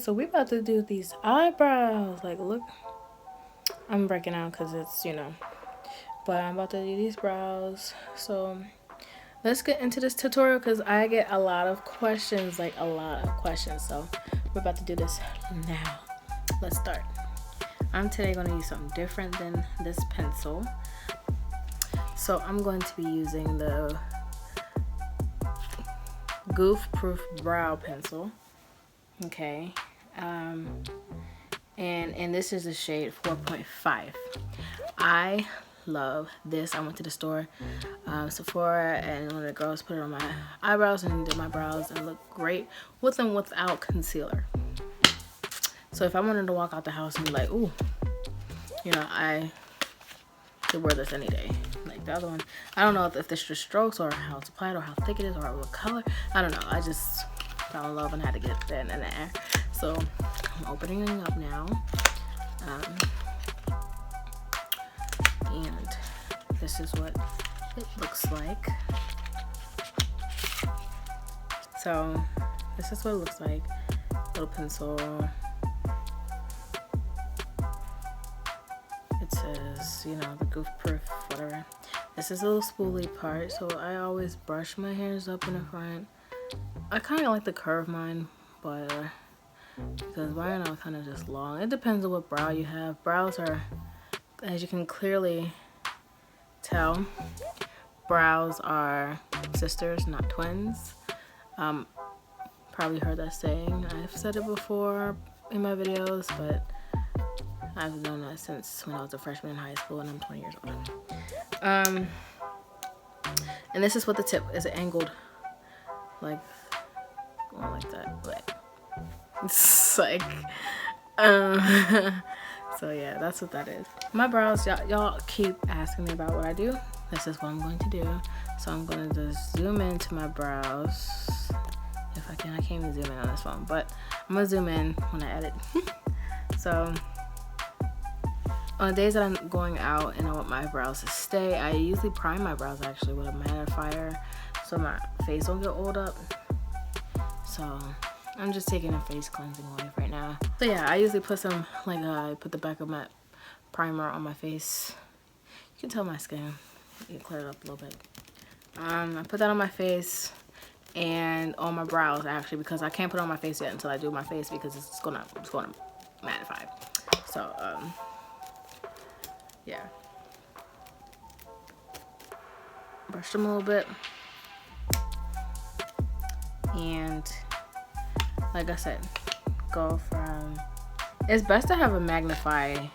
so we about to do these eyebrows. Like, look, I'm breaking out because it's, but I'm about to do these brows. So let's get into this tutorial because I get a lot of questions, like a lot of questions. So we're about to do this now. Let's start. I'm today going to use something different than this pencil. So I'm going to be using the Goof Proof Brow Pencil. Okay. And this is the shade 4.5. I love this. I went to the store, Sephora, and one of the girls put it on my eyebrows and did my brows and looked great with and without concealer. So if I wanted to walk out the house and be like, ooh, I could wear this any day. Like the other one, I don't know if it's just strokes or how it's applied or how thick it is or what color. I don't know. I just fell in love and had to get it in there. So I'm opening it up now. And this is what it looks like. So this is what it looks like. Little pencil. It says, the Goof Proof, whatever. This is a little spoolie part, so I always brush my hairs up in the front. I kind of like to curve mine, but because right now it's kind of just long. It depends on what brow you have. Brows are, as you can clearly tell, brows are sisters, not twins. Probably heard that saying. I've said it before in my videos, but I've known that since when I was a freshman in high school, and I'm 20 years old. And this is what the tip is, angled, like going like that. But it's like, so yeah, that's what that is. My brows, y'all keep asking me about what I do. This is what I'm going to do. So I'm going to just zoom into my brows. If I can, I can't even zoom in on this phone, but I'm gonna zoom in when I edit. So on the days that I'm going out and I want my brows to stay, I usually prime my brows actually with a mattifier so my face won't get oiled up. So I'm just taking a face cleansing wave right now. So yeah, I usually put some, I put the back of my primer on my face. You can tell my skin, you can clear it up a little bit. I put that on my face and on my brows actually, because I can't put it on my face yet until I do my face because it's gonna mattify. So yeah, brush them a little bit, and like I said, go from, it's best to have a magnify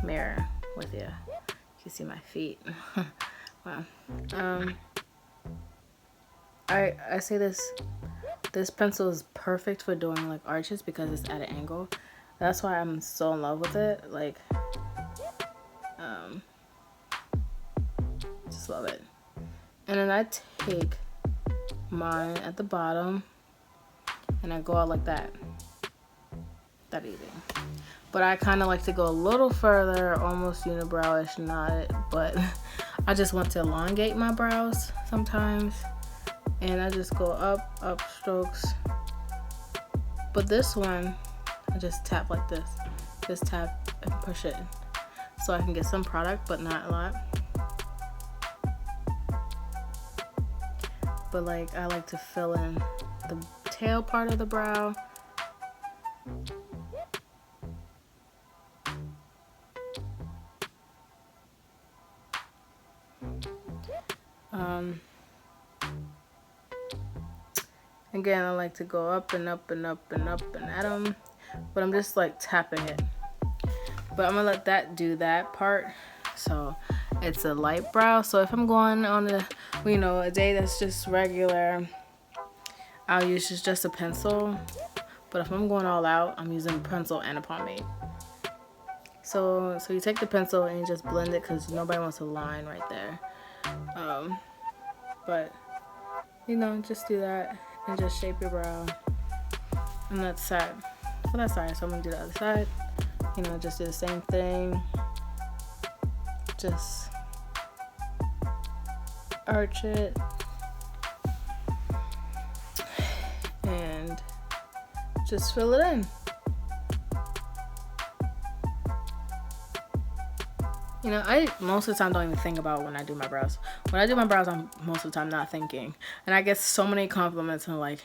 mirror with you. You can see my feet. Wow. I say this pencil is perfect for doing like arches because it's at an angle. That's why I'm so in love with it. Like, just love it. And then I take mine at the bottom and I go out like that. That easy. But I kind of like to go a little further, almost unibrowish, not, but I just want to elongate my brows sometimes. And I just go up strokes. But this one, I just tap like this. Just tap and push it. So I can get some product, but not a lot. But I like to fill in the tail part of the brow. Again, I like to go up and up and up and up and at them, but I'm just tapping it. But I'm gonna let that do that part. So it's a light brow. So if I'm going on a day that's just regular, I'll use just a pencil. But if I'm going all out, I'm using a pencil and a pomade. So you take the pencil and you just blend it because nobody wants a line right there. But just do that and just shape your brow on that side. For that side, so I'm gonna do the other side. Just do the same thing. Just arch it. just fill it in. You know, I most of the time don't even think about when I do my brows. When I do my brows, I'm most of the time not thinking. And I get so many compliments and like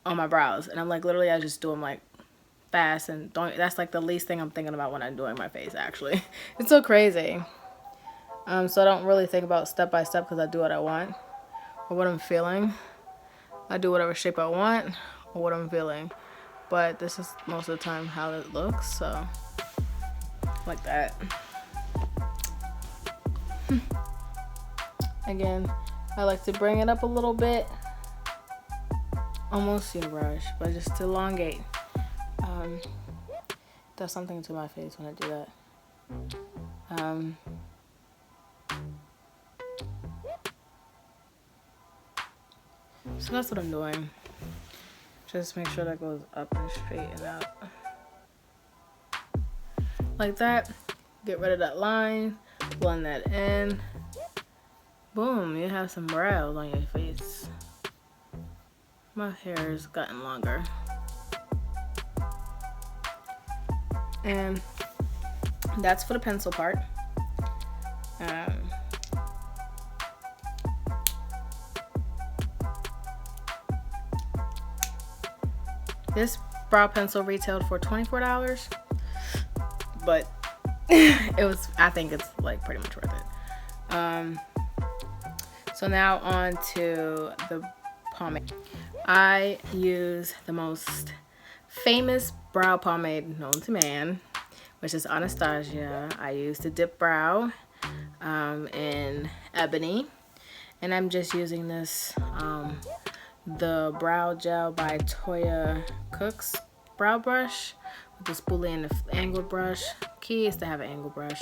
on my brows, and I'm like, literally I just do them like fast and don't. That's like the least thing I'm thinking about when I'm doing my face, actually. It's so crazy. So I don't really think about step by step because I do what I want or what I'm feeling. I do whatever shape I want or what I'm feeling. But this is most of the time how it looks, so like that. Again, I like to bring it up a little bit, almost unibrush, but just to elongate. Does something to my face when I do that. So that's what I'm doing. Just make sure that goes up and straighten out. Like that. Get rid of that line. Blend that in. Boom, you have some brows on your face. My hair has gotten longer. And that's for the pencil part. This brow pencil retailed for $24, but it was, I think it's like pretty much worth it. So now on to the pomade. I use the most famous brow pomade known to man, which is Anastasia. I use the Dip Brow in Ebony, and I'm just using this the brow gel by Toya Cook's brow brush with the spoolie and the angled brush. Key is to have an angled brush.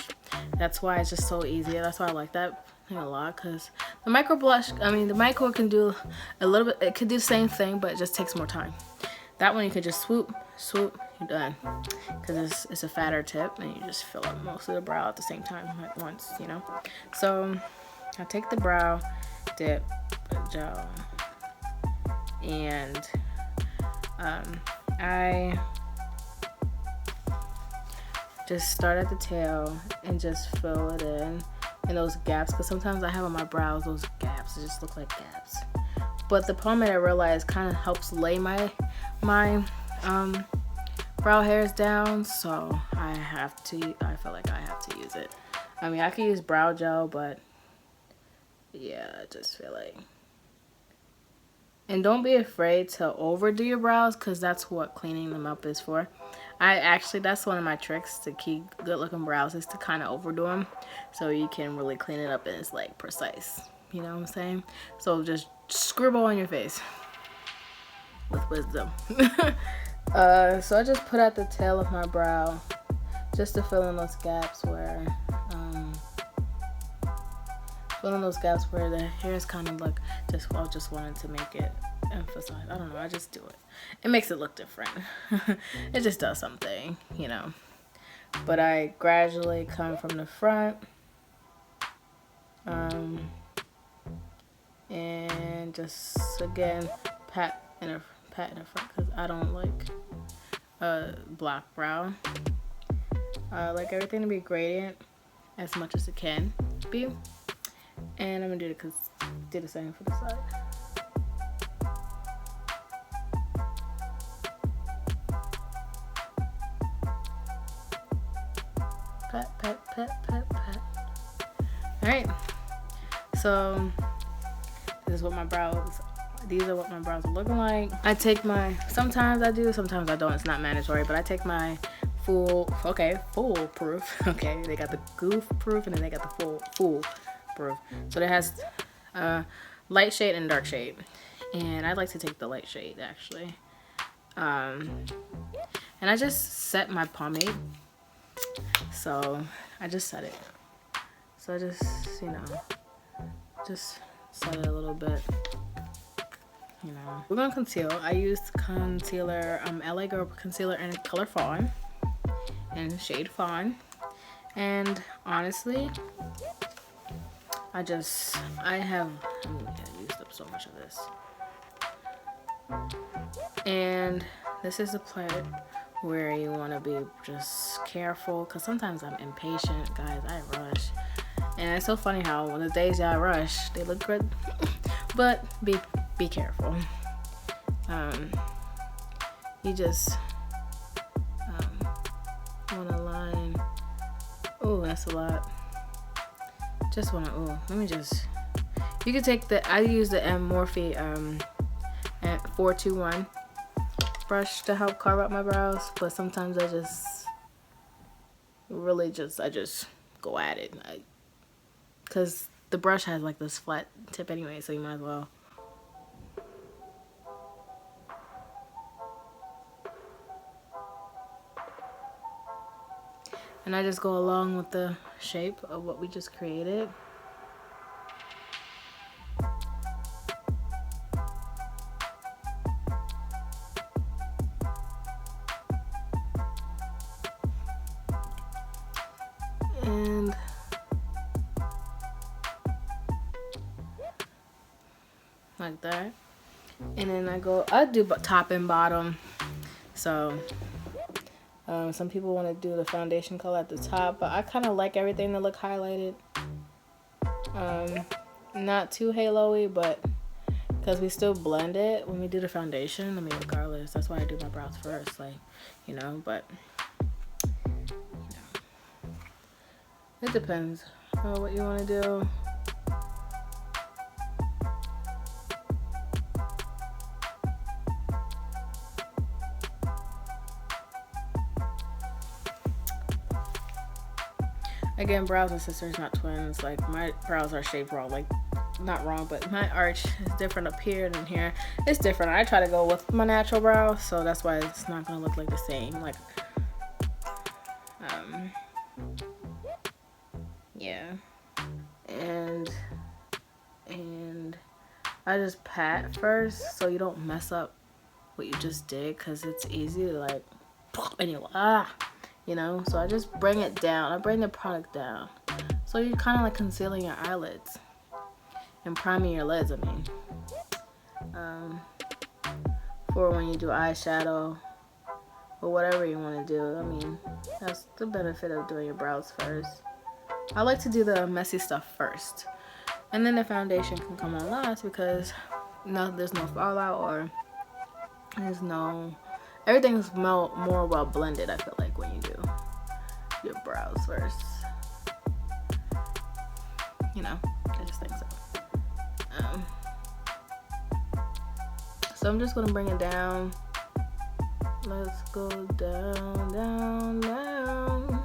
That's why it's just so easy. That's why I like that thing a lot, because the micro blush, I mean the micro can do a little bit, it could do the same thing, but it just takes more time. That one you could just swoop, you're done, because it's a fatter tip and you just fill up most of the brow at the same time at once, you know. So I take the brow dip gel and I just start at the tail and just fill it in those gaps, because sometimes I have on my brows those gaps, it just look like gaps. But the pomade, I realized, kind of helps lay my brow hairs down, so I feel like I have to use it. I mean, I could use brow gel, but yeah, I just feel like. And don't be afraid to overdo your brows, because that's what cleaning them up is for. That's one of my tricks to keep good looking brows, is to kind of overdo them so you can really clean it up and it's like precise. You know what I'm saying? So just scribble on your face with wisdom. So I just put at the tail of my brow just to fill in those gaps where the hairs kind of look, I just wanted to make it emphasize. I don't know, I just do it. It makes it look different. It just does something, you know. But I gradually come from the front. And just again pat in the front, because I don't like block brow. I like everything to be gradient as much as it can be. And I'm gonna do the same for the side. Pat, pat, pat, pat, pat. Alright. So these are what my brows are looking like. I take sometimes I do, sometimes I don't. It's not mandatory, but I take my foolproof. Okay, they got the goof proof and then they got the fool proof. So it has light shade and dark shade. And I like to take the light shade, actually. And I just set my pomade. So I just set it. So I just, just set it a little bit. We're gonna conceal. I used concealer, LA Girl concealer in color Fawn, in shade Fawn. And honestly, I used up so much of this. And this is the part where you want to be just careful, because sometimes I'm impatient, guys. I rush, and it's so funny how when the days y'all rush, they look good. But be careful. You just want to line. Oh, that's a lot. Just want to. Oh, let me just. You can take the. I use the Morphe at 421 brush to help carve out my brows, but sometimes I just go at it, because the brush has like this flat tip anyway, so you might as well. And I just go along with the shape of what we just created. And like that. And then I do top and bottom. So some people want to do the foundation color at the top, but I kind of like everything to look highlighted. Not too halo-y, but because we still blend it when we do the foundation. I mean, regardless, that's why I do my brows first, like, but it depends on what you want to do. Again, brows and sisters, not twins. Like, my brows are shaped wrong. Like, not wrong, but my arch is different up here than here. It's different. I try to go with my natural brows, so that's why it's not gonna look like the same. Like, yeah. And I just pat first, so you don't mess up what you just did, because it's easy to like, anyway, so I just bring it down. I bring the product down, so you're kind of like concealing your eyelids and priming your lids. I mean, for when you do eyeshadow or whatever you want to do. I mean, that's the benefit of doing your brows first. I like to do the messy stuff first, and then the foundation can come on last, because there's no fallout, or everything's more well blended, I feel like, when you do your brows first. I just think so. So I'm just gonna bring it down. Let's go down, down, down.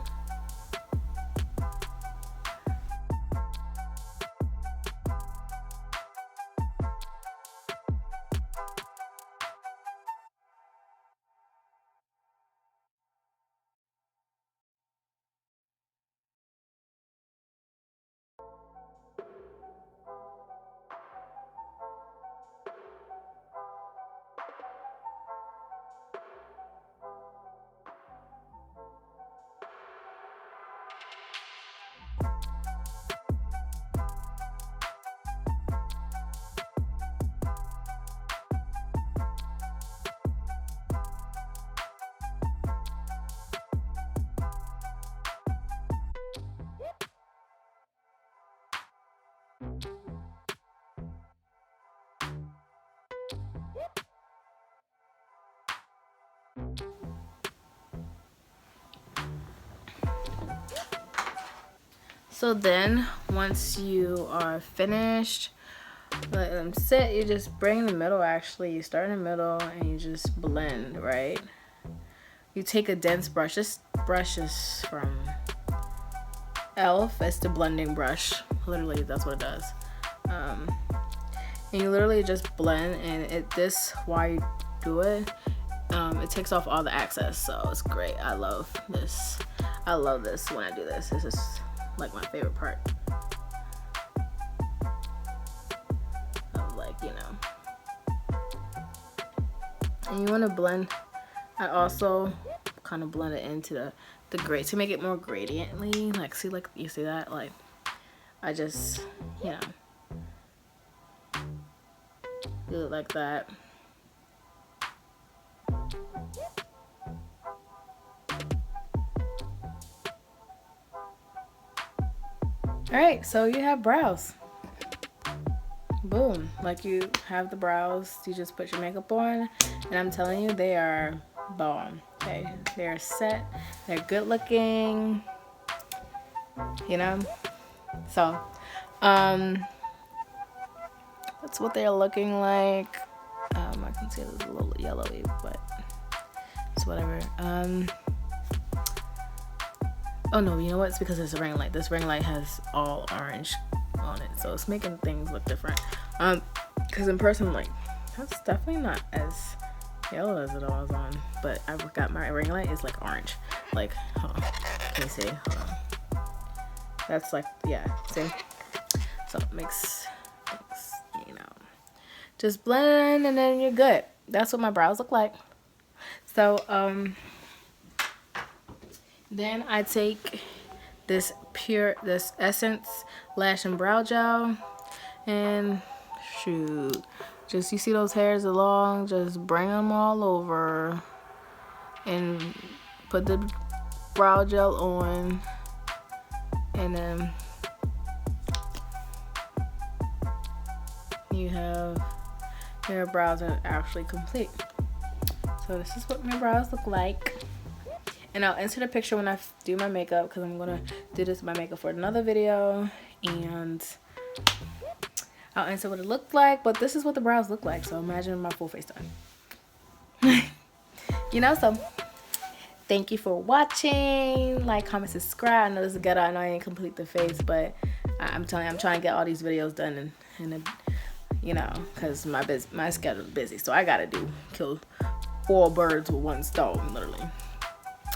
So then, once you are finished, let them sit. You just bring the middle, actually. You start in the middle and you just blend, right? You take a dense brush. This brush is from Elf. It's the blending brush. Literally, that's what it does. And you literally just blend, and while you do it, it takes off all the excess, so it's great. I love this. I love this when I do this. This is like my favorite part of, like, and you want to blend. I also kind of blend it into the gray to make it more gradiently. Like, see, like, you see that? Like, I just, do it like that. Alright, so you have brows. Boom. Like, you have the brows, you just put your makeup on, and I'm telling you, they are bomb. Okay, they're set, they're good looking, you know. So that's what they're looking like. I can see it's a little yellowy, but it's whatever. Oh no, you know what? It's because it's a ring light. This ring light has all orange on it, so it's making things look different. Because in person, like, that's definitely not as yellow as it was on. But I got my ring light is like orange. Like, hold on. Can you see? Hold on. That's like, yeah, see? So it makes things, you know, just blend and then you're good. That's what my brows look like. So, then I take this Essence Lash and Brow Gel, and shoot, just, you see those hairs along, just bring them all over and put the brow gel on, and then you have your brows are actually complete. So this is what my brows look like. And I'll insert a picture when I do my makeup, because I'm going to do this my makeup for another video. And I'll insert what it looked like. But this is what the brows look like. So imagine my full face done. You know, so thank you for watching. Like, comment, subscribe. I know this is ghetto. I know I ain't complete the face. But I'm telling you, I'm trying to get all these videos done. And you know, because my schedule is busy. So I got to kill 4 birds with 1 stone, literally.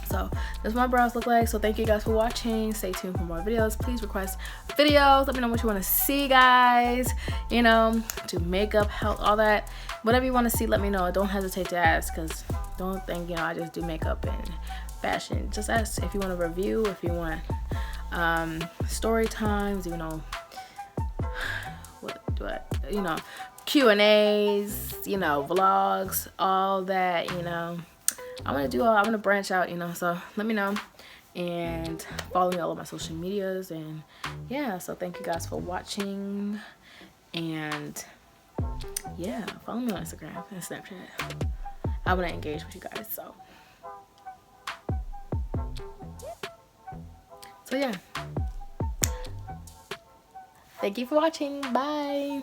So that's what my brows look like. So thank you guys for watching. Stay tuned for more videos. Please request videos. Let me know what you want to see, guys. You know, do makeup, health, all that. Whatever you want to see, let me know. Don't hesitate to ask, because don't think, you know, I just do makeup and fashion. Just ask if you want a review, if you want story times, you know, what you know, Q&As, you know, vlogs, all that, you know. I'm gonna branch out, you know, so let me know and follow me all of my social medias. And yeah, so thank you guys for watching, and yeah, follow me on Instagram and Snapchat. I want to engage with you guys, so yeah, thank you for watching. Bye.